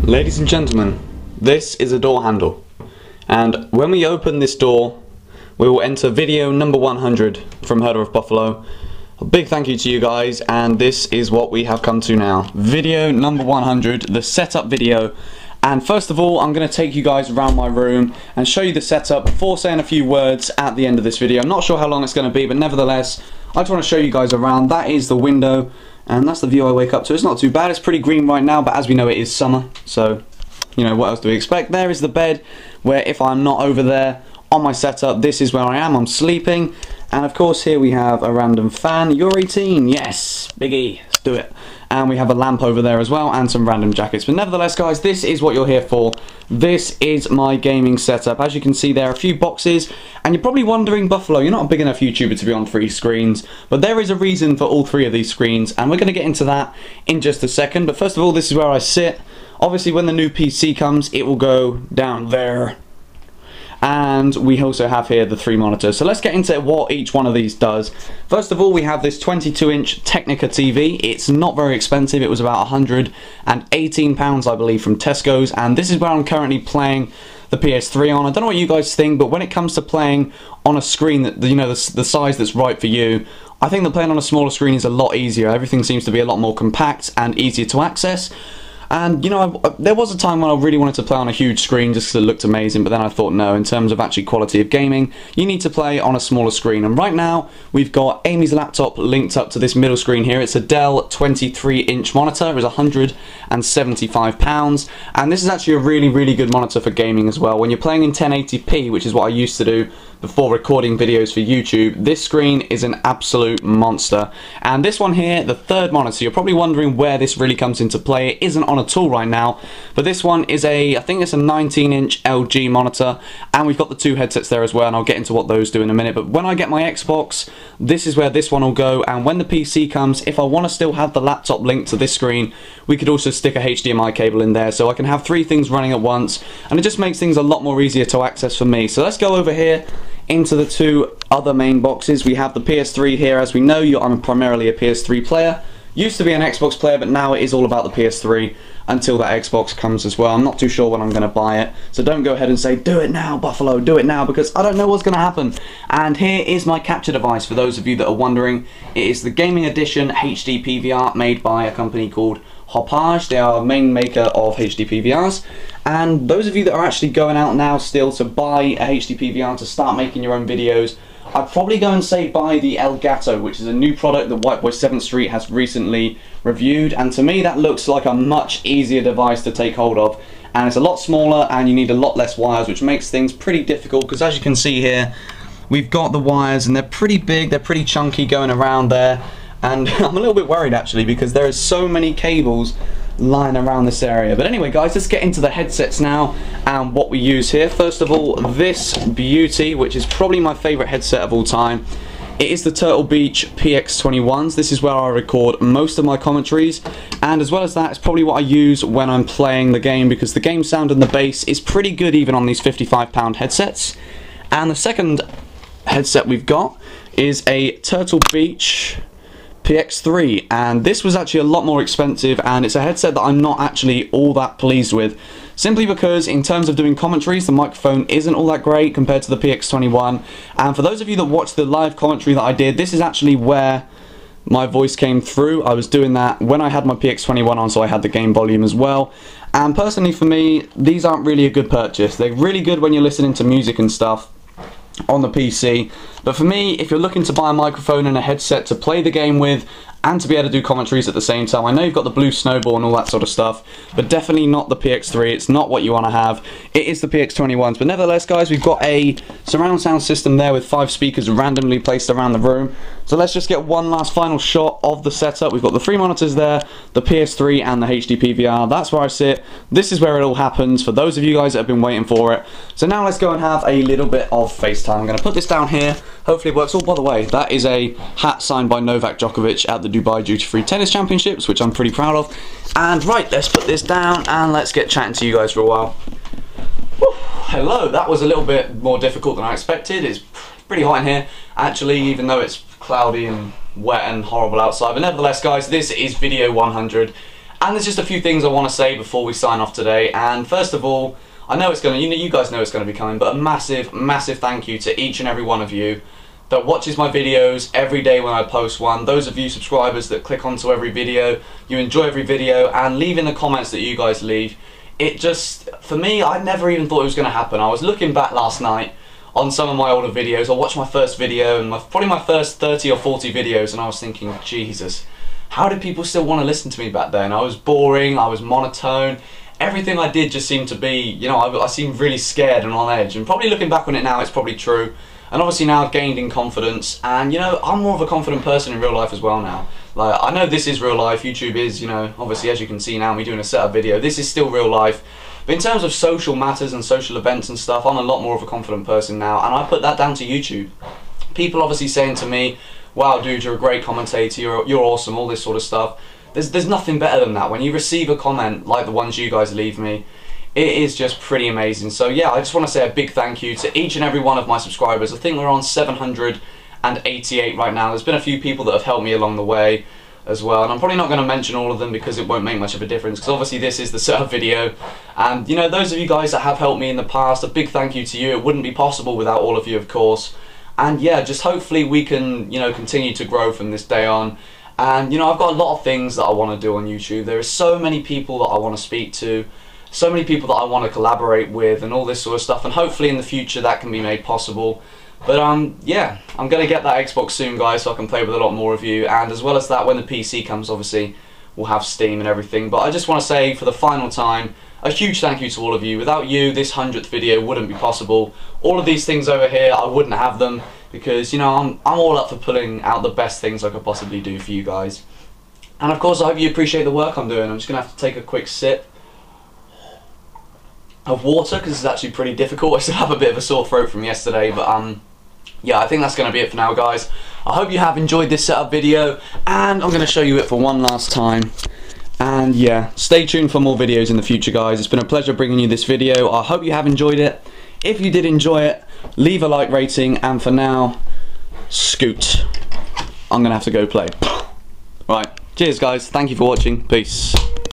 Ladies and gentlemen, this is a door handle, and when we open this door we will enter video number 100 from Herder of Buffalo. A big thank you to you guys, and this is what we have come to now. Video number 100, the setup video. And first of all, I'm going to take you guys around my room and show you the setup before saying a few words at the end of this video. I'm not sure how long it's going to be, but nevertheless, I just want to show you guys around. That is the window, and that's the view I wake up to. It's not too bad. It's pretty green right now, but as we know, it is summer, so you know, what else do we expect? There is the bed, where if I'm not over there on my setup, this is where I am. I'm sleeping. And of course, here we have a random fan. You're 18, yes, Big E, let's do it. And we have a lamp over there as well, and some random jackets. But nevertheless, guys, this is what you're here for. This is my gaming setup. As you can see, there are a few boxes, and you're probably wondering, Buffalo, you're not a big enough YouTuber to be on 3 screens, but there is a reason for all 3 of these screens, and we're going to get into that in just a second. But first of all, this is where I sit. Obviously, when the new PC comes, it will go down there. And we also have here the 3 monitors. So let's get into what each one of these does. First of all, we have this 22-inch Technica TV. It's not very expensive. It was about £118, I believe, from Tesco's. And this is where I'm currently playing the PS3 on. I don't know what you guys think, but when it comes to playing on a screen that, you know, the size that's right for you, I think that playing on a smaller screen is a lot easier. Everything seems to be a lot more compact and easier to access. And, you know, there was a time when I really wanted to play on a huge screen just because it looked amazing, but then I thought, no, in terms of actually quality of gaming, you need to play on a smaller screen. And right now, we've got Amy's laptop linked up to this middle screen here. It's a Dell 23-inch monitor. It was £175. And this is actually a really, really good monitor for gaming as well. When you're playing in 1080p, which is what I used to do before recording videos for YouTube, this screen is an absolute monster. And this one here, the 3rd monitor, you're probably wondering where this really comes into play. It isn't on at all right now, but this one is I think it's a 19-inch LG monitor, and we've got the 2 headsets there as well, and I'll get into what those do in a minute. But when I get my Xbox, this is where this one will go, and when the PC comes, if I want to still have the laptop linked to this screen, we could also stick a HDMI cable in there, so I can have 3 things running at once, and it just makes things a lot more easier to access for me. So let's go over here into the 2 other main boxes. We have the PS3 here. As we know, I'm primarily a PS3 player. Used to be an Xbox player, but now it is all about the PS3 until that Xbox comes as well. I'm not too sure when I'm going to buy it, so don't go ahead and say, do it now, Buffalo, do it now, because I don't know what's going to happen. And here is my capture device, for those of you that are wondering. It is the Gaming Edition HD PVR made by a company called Hauppauge. They are a main maker of HD PVRs. And those of you that are actually going out now still to buy a HD PVR to start making your own videos, I'd probably go and say buy the Elgato, which is a new product that White Boy 7th Street has recently reviewed, and to me that looks like a much easier device to take hold of, and it's a lot smaller and you need a lot less wires, which makes things pretty difficult, because as you can see here, we've got the wires and they're pretty big, they're pretty chunky going around there, and I'm a little bit worried actually, because there are so many cables lying around this area. But anyway, guys, let's get into the headsets now and what we use here. First of all, this beauty, which is probably my favorite headset of all time. It is the Turtle Beach PX21s. This is where I record most of my commentaries, and as well as that, it's probably what I use when I'm playing the game, because the game sound and the bass is pretty good even on these £55 headsets. And the second headset we've got is a Turtle Beach PX3, and this was actually a lot more expensive, and it's a headset that I'm not actually all that pleased with, simply because in terms of doing commentaries, the microphone isn't all that great compared to the PX21. And for those of you that watched the live commentary that I did, this is actually where my voice came through. I was doing that when I had my PX21 on, so I had the game volume as well. And personally for me, these aren't really a good purchase. They're really good when you're listening to music and stuff on the PC, but for me, if you're looking to buy a microphone and a headset to play the game with and to be able to do commentaries at the same time, I know you've got the Blue Snowball and all that sort of stuff, but definitely not the PX3. It's not what you want to have. It is the PX21s, but nevertheless, guys, we've got a surround sound system there with 5 speakers randomly placed around the room. So let's just get one last final shot of the setup. We've got the 3 monitors there, the PS3 and the HD PVR. That's where I sit. This is where it all happens, for those of you guys that have been waiting for it. So now let's go and have a little bit of FaceTime. I'm going to put this down here. Hopefully it works. Oh, by the way, that is a hat signed by Novak Djokovic at the Dubai Duty Free Tennis Championships, which I'm pretty proud of. And right, let's put this down and let's get chatting to you guys for a while. Whew, hello, that was a little bit more difficult than I expected. It's pretty hot in here, actually, even though it's cloudy and wet and horrible outside. But nevertheless, guys, this is video 100. And there's just a few things I want to say before we sign off today. And first of all, I know it's going to, you guys know it's going to be coming, but a massive, massive thank you to each and every one of you that watches my videos every day when I post one. Those of you subscribers that click onto every video, you enjoy every video, and leave in the comments that you guys leave. It just, for me, I never even thought it was going to happen. I was looking back last night on some of my older videos. I watched my first video and probably my first 30 or 40 videos, and I was thinking, Jesus, how did people still want to listen to me back then? I was boring, I was monotone. Everything I did just seemed to be, you know, I seemed really scared and on edge. And probably looking back on it now, it's probably true. And obviously now I've gained in confidence, and you know, I'm more of a confident person in real life as well now. Like, I know this is real life, YouTube is, you know, obviously as you can see now, me doing a setup video, this is still real life. But in terms of social matters and social events and stuff, I'm a lot more of a confident person now, and I put that down to YouTube. People obviously saying to me, wow dude, you're a great commentator, you're awesome, all this sort of stuff. There's nothing better than that. When you receive a comment like the ones you guys leave me, it is just pretty amazing. So yeah, I just want to say a big thank you to each and every one of my subscribers. I think we're on 788 right now. There's been a few people that have helped me along the way as well, and I'm probably not going to mention all of them because it won't make much of a difference, because obviously this is the setup video. And you know, those of you guys that have helped me in the past, a big thank you to you. It wouldn't be possible without all of you, of course. And yeah, just hopefully we can, you know, continue to grow from this day on. And you know, I've got a lot of things that I want to do on YouTube. There are so many people that I want to speak to, so many people that I want to collaborate with, and all this sort of stuff, and hopefully in the future that can be made possible. But yeah, I'm going to get that Xbox soon, guys, so I can play with a lot more of you. And as well as that, when the PC comes, obviously we'll have Steam and everything. But I just want to say for the final time, a huge thank you to all of you. Without you, this 100th video wouldn't be possible. All of these things over here, I wouldn't have them, because you know, I'm all up for pulling out the best things I could possibly do for you guys. And of course, I hope you appreciate the work I'm doing. I'm just going to have to take a quick sip of water because it's actually pretty difficult. I still have a bit of a sore throat from yesterday, but yeah, I think that's going to be it for now, guys. I hope you have enjoyed this setup video, and I'm going to show you it for one last time. And yeah, stay tuned for more videos in the future, guys. It's been a pleasure bringing you this video. I hope you have enjoyed it. If you did enjoy it, leave a like rating, and for now, scoot. I'm going to have to go play. Right, cheers guys, thank you for watching, peace.